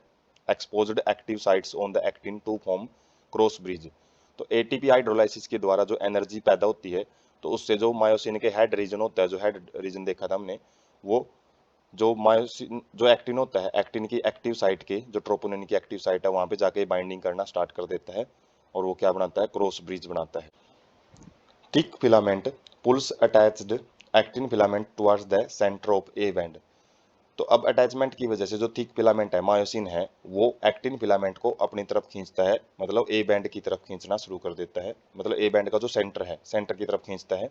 [SPEAKER 1] exposed active sites on the actin to form cross bridge. तो एटीपी हाइड्रोलाइसिस के द्वारा जो एनर्जी पैदा होती है, तो उससे जो मायोसिन के हेड रीजन होता है, जो हेड रीजन देखा था हमने, वो जो मायोसिन जो एक्टिन होता है, एक्टिन की एक्टिव साइट के, जो ट्रोपोनिन की एक्टिव साइट है वहां पे जाके बाइंडिंग करना स्टार्ट कर देता है, और वो क्या बनाता है, क्रॉस ब्रिज बनाता है। Thick filament pulls attached actin filament towards the centre of A band. तो अब अटैचमेंट की वजह से जो थिक फिलामेंट है, मायोसिन है, वो एक्टिन फिलामेंट को अपनी तरफ खींचता है, मतलब ए बैंड की तरफ खींचना शुरू कर देता है, मतलब ए बैंड का जो सेंटर है, सेंटर की तरफ खींचता है।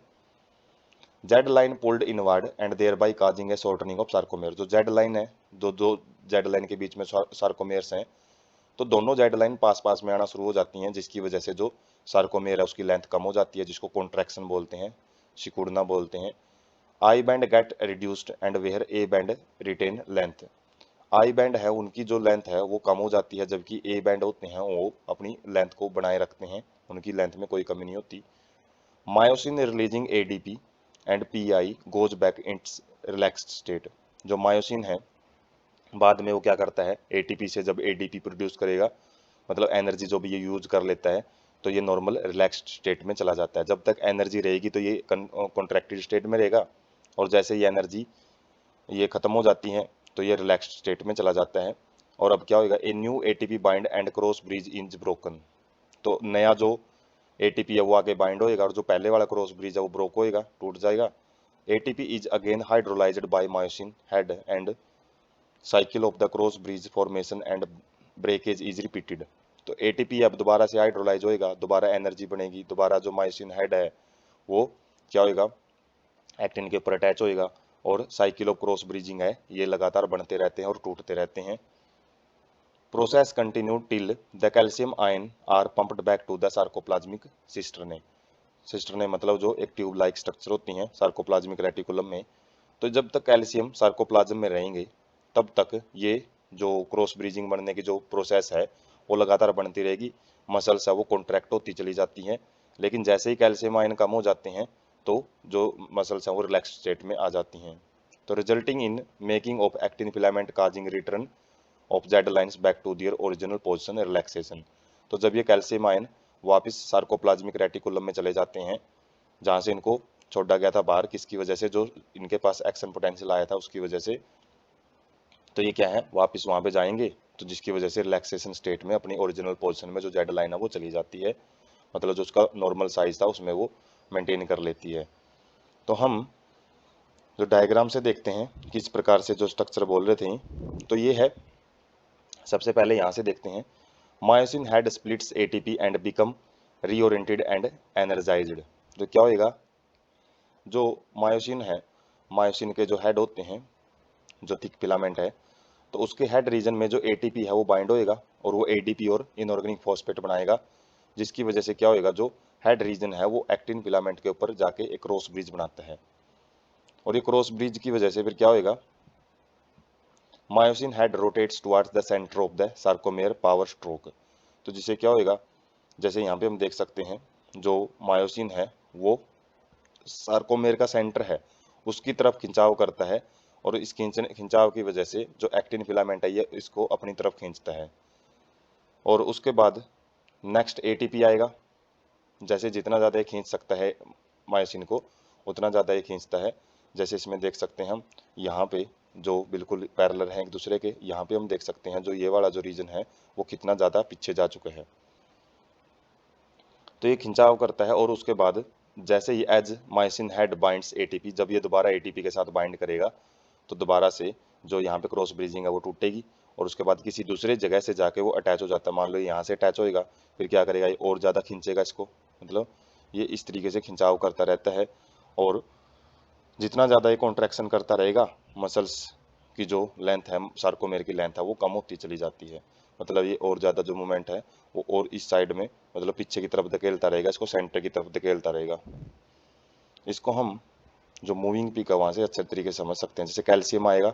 [SPEAKER 1] Z line pulled inward and thereby causing a shortening of sarcomere. जो जेड लाइन है, जो दो जेड लाइन के बीच में सार्कोमेयर्स हैं, तो दोनों जेड लाइन पास पास में आना शुरू हो जाती हैं, जिसकी वजह से जो सार्कोमेयर है उसकी लेंथ कम हो जाती है, जिसको कॉन्ट्रैक्शन बोलते हैं, सिकुड़ना बोलते हैं। I band get reduced and where A band retain length. I band है, उनकी जो लेंथ है वो कम हो जाती है, जबकि ए बैंड होते हैं वो अपनी लेंथ को बनाए रखते हैं, उनकी लेंथ में कोई कमी नहीं होती। Myosin releasing ADP and pi goes back it's relaxed state. जो मायोसिन है बाद में वो क्या करता है, एटीपी से जब एडीपी प्रोड्यूस करेगा, मतलब एनर्जी जो भी ये यूज कर लेता है, तो ये नॉर्मल रिलैक्स्ड स्टेट में चला जाता है। जब तक एनर्जी रहेगी तो ये कॉन्ट्रैक्टेड स्टेट में रहेगा, और जैसे ही एनर्जी ये खत्म हो जाती है तो ये रिलैक्स्ड स्टेट में चला जाता है। और अब क्या होगा, a new ATP bind and cross bridge is broken. तो नया जो एटीपी है वो आगे बाइंड होएगा, और जो पहले वाला क्रॉस ब्रिज है वो ब्रोक होएगा, टूट जाएगा। ATP is again hydrolysed bye myosin head and cycle of the cross bridge formation and breakage is repeated. तो एटीपी अब दोबारा से हाइड्रोलाइज होएगा, दोबारा एनर्जी बनेगी, दोबारा जो मायोसिन हेड है वो क्या होएगा, एक्टिन के ऊपर अटैच होएगा, और साइकिल ऑफ क्रॉस ब्रिजिंग है, ये लगातार बढ़ते रहते हैं और टूटते रहते हैं। Process continue till the calcium ion are pumped back to the sarcoplasmic cisternae. Cisternae मतलब जो एक ट्यूब लाइक स्ट्रक्चर होती हैं सार्कोप्लाज्मिक रेटिकुलम में। तो जब तक कैल्शियम सार्कोप्लाज्म में रहेंगे तब तक ये जो क्रॉस ब्रिजिंग बनने की जो प्रोसेस है वो लगातार बनती रहेगी, मसल्स है वो कॉन्ट्रैक्ट होती चली जाती हैं। लेकिन जैसे ही कैल्शियम आयन कम हो जाते हैं तो जो मसल्स हैं वो रिलैक्स स्टेट में आ जाती हैं। तो resulting in making of actin filament causing return of Z lines back to their original position relaxation. तो जब ये कैल्शियम आयन वापस सार्कोप्लाज्मिक रेटिकुलम में चले जाते हैं जहाँ से इनको छोड़ा गया था बाहर, किसकी वजह से, जो इनके पास एक्शन पोटेंशियल आया था उसकी वजह से, तो ये क्या है वापस वहाँ पे जाएंगे, तो जिसकी वजह से रिलैक्सेशन स्टेट में अपनी ओरिजिनल पोजीशन में जो जेड लाइन है वो चली जाती है, मतलब जो उसका नॉर्मल साइज था उसमें वो मेंटेन कर लेती है। तो हम जो डायग्राम से देखते हैं किस प्रकार से जो स्ट्रक्चर बोल रहे थे, तो ये है, सबसे पहले यहाँ से देखते हैं, myosin head splits ATP and become reoriented and energized. जो क्या होएगा, जो मायोसिन है, मायोसिन के जो हेड होते हैं, जो थिक फिलामेंट है, तो उसके हेड रीजन में जो एटीपी है वो बाइंड होएगा और वो एडीपी और इनऑर्गेनिक फॉस्फेट बनाएगा, जिसकी वजह से क्या होएगा, जो हेड रीजन है वो एक्टिन फिलामेंट के ऊपर जाके एक क्रॉस ब्रिज बनाता है, और ये क्रॉस ब्रिज की वजह से फिर क्या होएगा, myosin head rotates towards the centre of the sarcomere power stroke. तो जिससे क्या होएगा, जैसे यहाँ पे हम देख सकते हैं, जो मायोसिन है वो सार्कोमेयर का सेंटर है उसकी तरफ खिंचाव करता है, और इस खिंचाव की वजह से जो एक्टिन फिलामेंट है ये इसको अपनी तरफ खींचता है। और उसके बाद नेक्स्ट एटीपी आएगा, जैसे जितना ज़्यादा ये खींच सकता है मायोसिन को उतना ज़्यादा ये खींचता है। जैसे इसमें देख सकते हैं हम, यहाँ पे जो बिल्कुल पैरेलल हैं एक दूसरे के, यहाँ पे हम देख सकते हैं जो ये वाला जो रीजन है वो कितना ज़्यादा पीछे जा चुके हैं। तो ये खिंचाव करता है, और उसके बाद जैसे ही as myosin head binds ATP, जब ये दोबारा एटीपी के साथ बाइंड करेगा तो दोबारा से जो यहाँ पे क्रॉस ब्रिजिंग है वो टूटेगी, और उसके बाद किसी दूसरे जगह से जाके वो अटैच हो जाता है। मान लो यहाँ से अटैच होएगा, फिर क्या करेगा, ये और ज़्यादा खींचेगा इसको, मतलब ये इस तरीके से खिंचाव करता रहता है, और जितना ज़्यादा ये कॉन्ट्रैक्शन करता रहेगा मसल्स की जो लेंथ है, सार्कोमेयर की लेंथ है वो कम होती चली जाती है, मतलब ये और ज़्यादा जो मूवमेंट है वो और इस साइड में, मतलब पीछे की तरफ धकेलता रहेगा, इसको सेंटर की तरफ धकेलता रहेगा। इसको हम जो मूविंग पीक है वहाँ से अच्छे तरीके से समझ सकते हैं। जैसे कैल्शियम आएगा,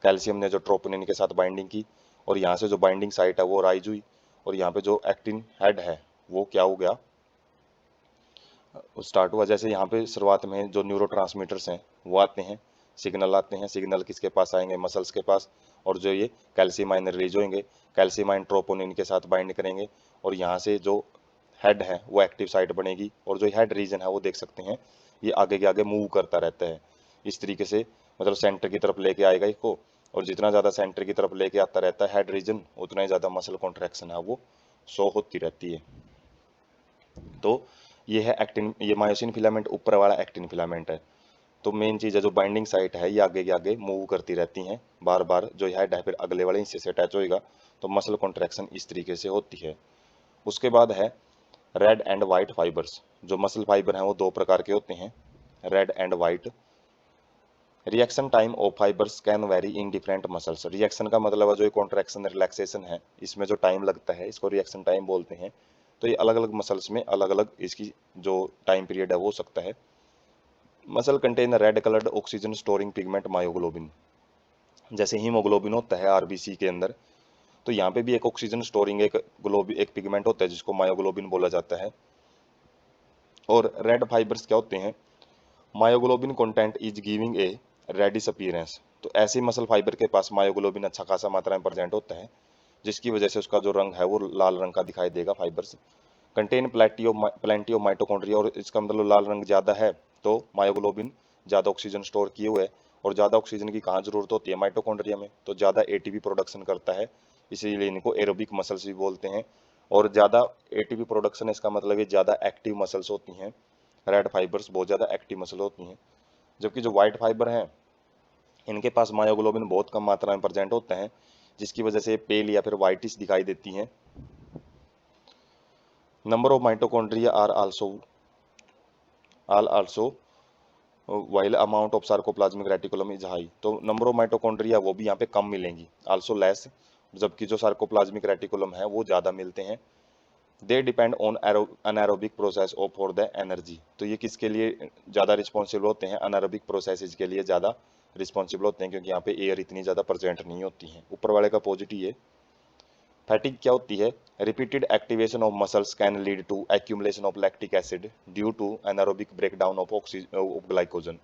[SPEAKER 1] कैल्शियम ने जो ट्रोपोनिन के साथ बाइंडिंग की, और यहाँ से जो बाइंडिंग साइट है वो राइज हुई, और यहाँ पे जो एक्टिन हेड है वो क्या हो गया, स्टार्ट हुआ। जैसे यहाँ पे शुरुआत में जो न्यूरोट्रांसमीटर्स हैं वो आते हैं, सिग्नल आते हैं, सिग्नल किसके पास आएंगे, मसल्स के पास, और जो ये कैल्शियम आयन रिलीज होंगे, कैल्शियम आयन ट्रोपोनिन के साथ बाइंड करेंगे, और यहाँ से जो हेड है वो एक्टिव साइट बनेगी, और जो हेड रीजन है वो देख सकते हैं ये आगे के आगे मूव करता रहता है इस तरीके से, मतलब सेंटर की तरफ लेके आएगा इसको, और जितना ज़्यादा सेंटर की तरफ लेके आता रहता है हेड रीजन, उतना ही ज़्यादा मसल कॉन्ट्रैक्शन है वो शो होती रहती है। तो ये है एक्टिन, ये मायोसिन फिलामेंट ऊपर वाला एक्टिन फिलामेंट है। तो मेन चीज़ है जो बाइंडिंग साइट है ये आगे के आगे मूव करती रहती हैं बार बार, जो हेड है फिर अगले वाले हिस्से से अटैच होएगा, तो मसल कॉन्ट्रैक्शन इस तरीके से होती है। उसके बाद है रेड एंड वाइट फाइबर्स। जो मसल फाइबर हैं वो दो प्रकार के होते हैं, red and white. Reaction time of fibres can very in different muscles. Reaction का मतलब है जो कॉन्ट्रैक्शन रिलैक्सेशन है, इसमें जो टाइम लगता है इसको रिएक्शन टाइम बोलते हैं। तो ये अलग अलग मसल्स में अलग अलग इसकी जो टाइम पीरियड है वो हो सकता है। Muscle contain red coloured oxygen storing pigment myoglobin. जैसे हीमोग्लोबिन होता है आरबीसी के अंदर, तो यहाँ पे भी एक ऑक्सीजन स्टोरिंग एक पिगमेंट होता है जिसको मायोग्लोबिन बोला जाता है। और रेड फाइबर्स क्या होते हैं, myoglobin content is giving a reddish appearance. तो ऐसे मसल फाइबर के पास मायोग्लोबिन अच्छा खासा मात्रा में प्रेजेंट होता है, जिसकी वजह से उसका जो रंग है वो लाल रंग का दिखाई देगा। Fibres contain plenty of mitochondria, और इसका मतलब लाल रंग ज़्यादा है तो मायोग्लोबिन ज़्यादा ऑक्सीजन स्टोर किए हुए है। और ज़्यादा ऑक्सीजन की कहाँ जरूरत होती है, माइटोकॉन्ड्रिया में, तो ज़्यादा एटीपी प्रोडक्शन करता है, इसीलिए इनको एरोबिक मसल्स भी बोलते हैं। और ज़्यादा एटीपी प्रोडक्शन इसका मतलब ये ज़्यादा एक्टिव मसल्स होती हैं। रेड फाइबर्स बहुत ज़्यादा एक्टिव मसल होती हैं। जबकि जो वाइट फाइबर हैं इनके पास मायोग्लोबिन बहुत कम मात्रा में प्रेजेंट होता है, जिसकी वजह से पेल या फिर वाइटिश दिखाई देती हैं। Number of mitochondria are also while amount of sarcoplasmic reticulum is high. तो नंबर ऑफ माइटोकॉन्ड्रिया वो भी यहाँ पे कम मिलेंगी, आल्सो लेस, जबकि जो सार्कोप्लाज्मिक रेटिकुलम है वो ज़्यादा मिलते हैं। They depend on anaerobic process of for the energy. तो ये किसके लिए ज़्यादा रिस्पॉन्सिबल होते हैं, अनारोबिक प्रोसेस के लिए ज़्यादा रिस्पॉन्सिबल होते हैं, क्योंकि यहाँ पे एयर इतनी ज़्यादा प्रेजेंट नहीं होती है। ऊपर वाले का पॉजिटिव है। फैटिग क्या होती है, repeated activation of muscles can lead to accumulation of lactic acid due to anaerobic breakdown of glycogen.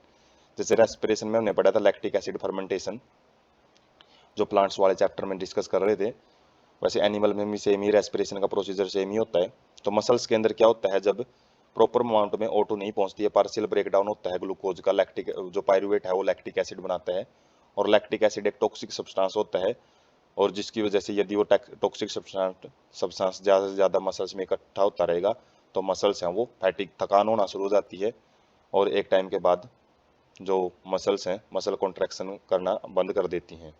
[SPEAKER 1] जैसे रेस्पिरेशन में हमने पढ़ा था लैक्टिक एसिड फर्मेंटेशन, जो प्लांट्स वाले चैप्टर में डिस्कस कर रहे थे, वैसे एनिमल में भी सेम ही रेस्पिरेशन का प्रोसीजर सेम ही होता है। तो मसल्स के अंदर क्या होता है, जब प्रॉपर अमाउंट में O2 नहीं पहुंचती है, पार्शियल ब्रेकडाउन होता है ग्लूकोज का, लैक्टिक जो पायरुवेट है वो लैक्टिक एसिड बनाता है। और लैक्टिक एसिड एक टॉक्सिक सब्सटेंस होता है, और जिसकी वजह से यदि वो टॉक्सिक सब्सटेंस ज़्यादा से ज़्यादा मसल्स में इकट्ठा होता रहेगा तो मसल्स हैं वो फैटिक, थकान होना शुरू हो जाती है। और एक टाइम के बाद जो मसल्स हैं मसल कॉन्ट्रैक्शन करना बंद कर देती हैं।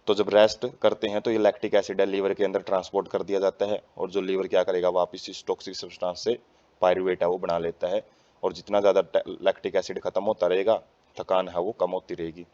[SPEAKER 1] तो जब रेस्ट करते हैं तो ये लैक्टिक एसिड है लीवर के अंदर ट्रांसपोर्ट कर दिया जाता है, और जो लीवर क्या करेगा, वापस इस टॉक्सिक सब्सटेंस से पायरुवेट है वो बना लेता है। और जितना ज़्यादा लैक्टिक एसिड खत्म होता रहेगा थकान है वो कम होती रहेगी।